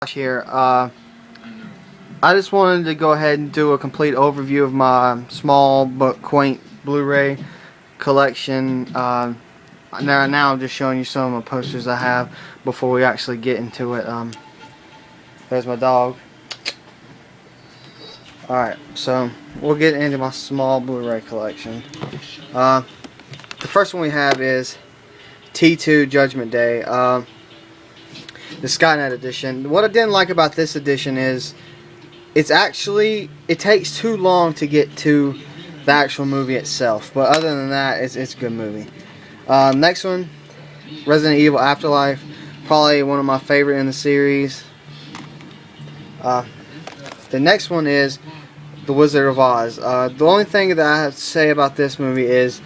Here. I just wanted to go ahead and do a complete overview of my small but quaint Blu-ray collection. Now I'm just showing you some of the posters I have before we actually get into it. There's my dog. Alright, so we'll get into my small Blu-ray collection. The first one we have is T2 Judgment Day, the Skynet edition. What I didn't like about this edition is it takes too long to get to the actual movie itself, but other than that, it's a good movie. Next one, Resident Evil Afterlife, probably one of my favorite in the series. The next one is The Wizard of Oz. The only thing that I have to say about this movie is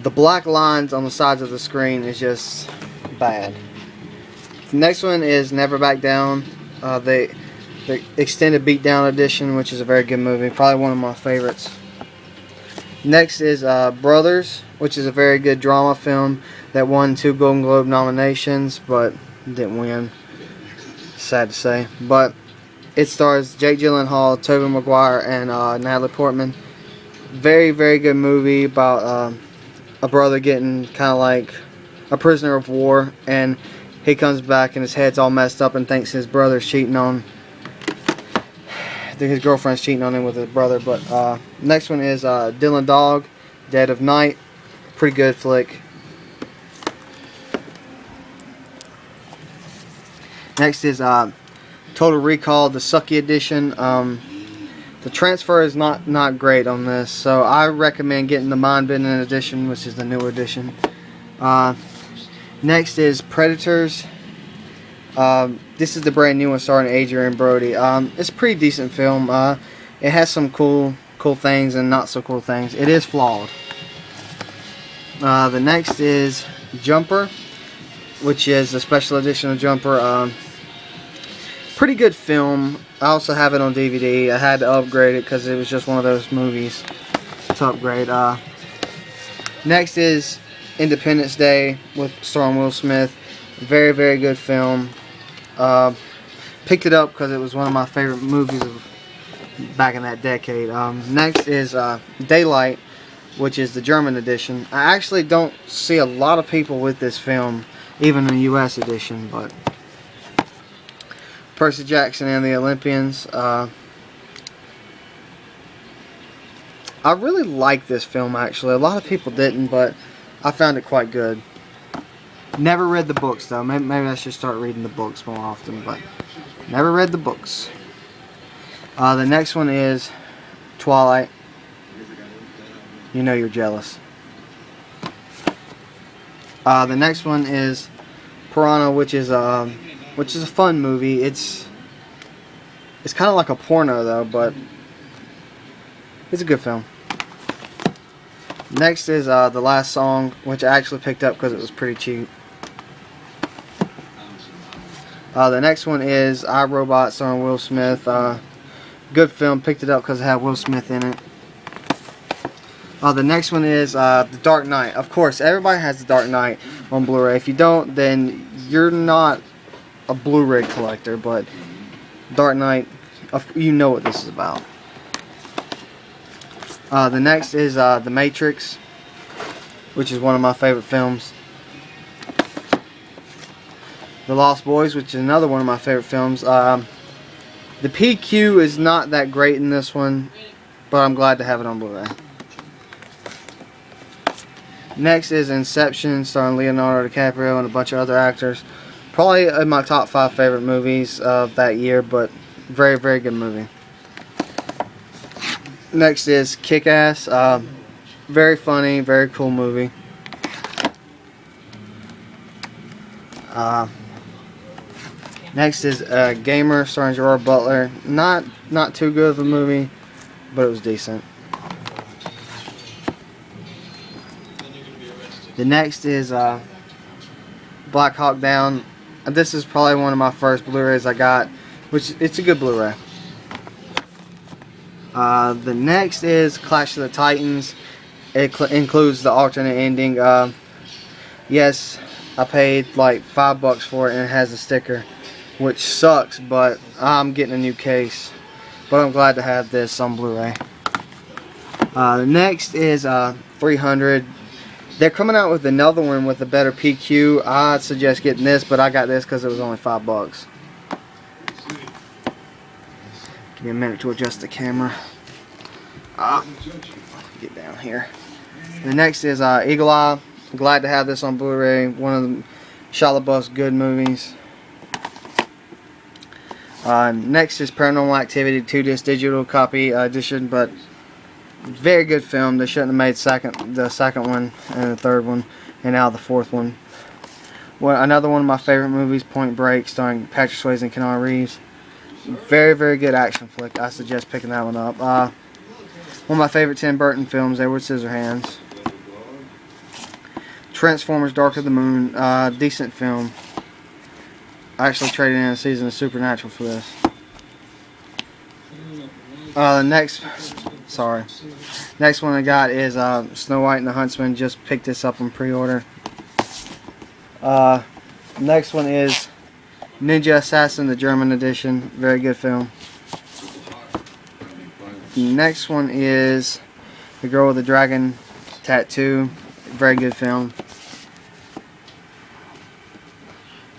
the black lines on the sides of the screen is just bad. The next one is Never Back Down, the extended beatdown edition, which is a very good movie, probably one of my favorites. Next is Brothers, which is a very good drama film that won 2 Golden Globe nominations, but didn't win. Sad to say. But it stars Jake Gyllenhaal, Tobey Maguire, and Natalie Portman. Very, very good movie about a brother getting kind of like a prisoner of war, and he comes back and his head's all messed up and thinks his brother's cheating on his girlfriend's cheating on him with his brother. But next one is Dylan Dog, Dead of Night. Pretty good flick. Next is Total Recall, the Sucky edition. The transfer is not great on this, so I recommend getting the Mind Bending edition, which is the newer edition. Next is Predators. This is the brand new one starring Adrian Brody. It's a pretty decent film. It has some cool things and not so cool things. It is flawed. The next is Jumper, which is a special edition of Jumper. Pretty good film. I also have it on DVD. I had to upgrade it because it was just one of those movies to upgrade. Next is Independence Day with starring Will Smith. Very, very good film. Picked it up because it was one of my favorite movies of back in that decade. Next is Daylight, which is the German edition. I actually don't see a lot of people with this film, even in the US edition, but Percy Jackson and the Olympians. I really like this film, actually. A lot of people didn't, but I found it quite good. Never read the books, though. Maybe I should start reading the books more often, but never read the books. The next one is Twilight. You know you're jealous. The next one is Piranha, which is a fun movie. It's kind of like a porno, though, but it's a good film. Next is The Last Song, which I actually picked up because it was pretty cheap. The next one is I, Robot, starring Will Smith. Good film. Picked it up because it had Will Smith in it. The next one is The Dark Knight. Of course, everybody has The Dark Knight on Blu-ray. If you don't, then you're not a Blu-ray collector. But Dark Knight, you know what this is about. The next is The Matrix, which is one of my favorite films. The Lost Boys, which is another one of my favorite films. The PQ is not that great in this one, but I'm glad to have it on Blu-ray. Next is Inception, starring Leonardo DiCaprio and a bunch of other actors. Probably in my top 5 favorite movies of that year, but very, very good movie. Next is Kick-Ass. Very funny, very cool movie. Next is Gamer, starring Gerard Butler. Not too good of a movie, but it was decent. The next is Black Hawk Down. This is probably one of my first Blu-rays I got, which it's a good Blu-ray. The next is Clash of the Titans. It includes the alternate ending. Yes, I paid like $5 for it, and it has a sticker. which sucks, but I'm getting a new case. But I'm glad to have this on Blu-ray. The next is 300. They're coming out with another one with a better PQ. I'd suggest getting this, but I got this because it was only $5. Give me a minute to adjust the camera. Get down here. The next is Eagle Eye. I'm glad to have this on Blu-ray. One of the Shia LaBeouf's good movies. Next is Paranormal Activity 2-disc digital copy edition, but very good film. They shouldn't have made the second one and the third one, and now the fourth one. Well, another one of my favorite movies, Point Break, starring Patrick Swayze and Keanu Reeves. Very, very good action flick. I suggest picking that one up. One of my favorite Tim Burton films, Edward Scissorhands. Transformers: Dark of the Moon, decent film. I actually traded in a season of Supernatural for this. Next one I got is Snow White and the Huntsman. Just picked this up on pre-order. Next one is Ninja Assassin, the German edition. Very good film. Next one is The Girl with the Dragon Tattoo. Very good film.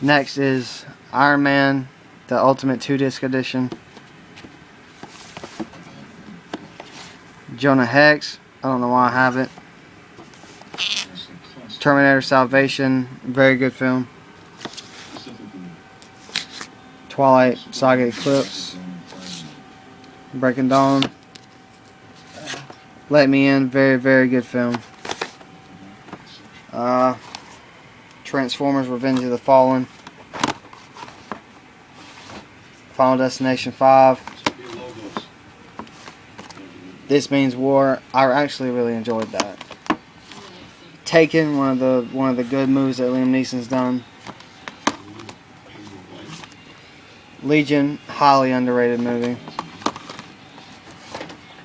Next is Iron Man, the Ultimate 2-disc edition. Jonah Hex. I don't know why I have it. Terminator Salvation. Very good film. Twilight Saga Eclipse. Breaking Dawn. Let Me In. Very, very good film. Transformers: Revenge of the Fallen. Final Destination 5. This Means War. I actually really enjoyed that. Taken, one of the good movies that Liam Neeson's done. Legion, highly underrated movie.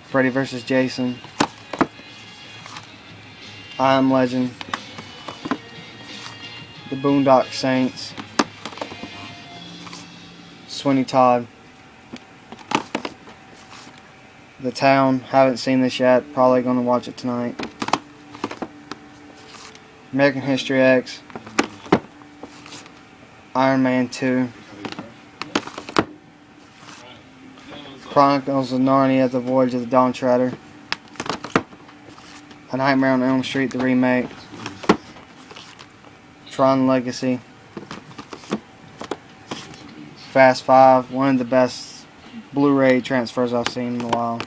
Freddy vs. Jason. I Am Legend. The Boondock Saints. Sweeney Todd. The Town. Haven't seen this yet. Probably going to watch it tonight. American History X. Iron Man 2. Chronicles of Narnia: The Voyage of the Dawn Treader. A Nightmare on Elm Street, the remake. Tron Legacy. Fast 5, one of the best Blu-ray transfers I've seen in a while.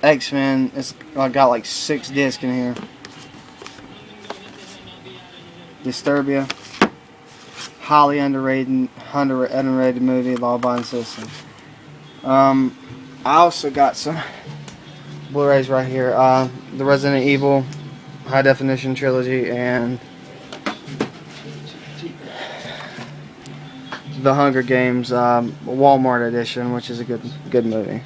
X-Men, I got like 6 discs in here. Disturbia. Highly underrated movie, Law-Abiding Citizen. I also got some Blu-rays right here. The Resident Evil High Definition Trilogy and The Hunger Games Walmart edition, which is a good movie.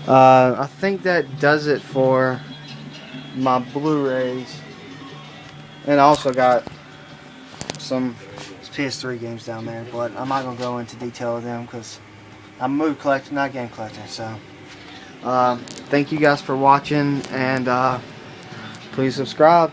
I think that does it for my Blu-rays. And I also got some PS3 games down there, but I'm not going to go into detail of them because I'm a movie collector, not a game collector. So, thank you guys for watching, and please subscribe.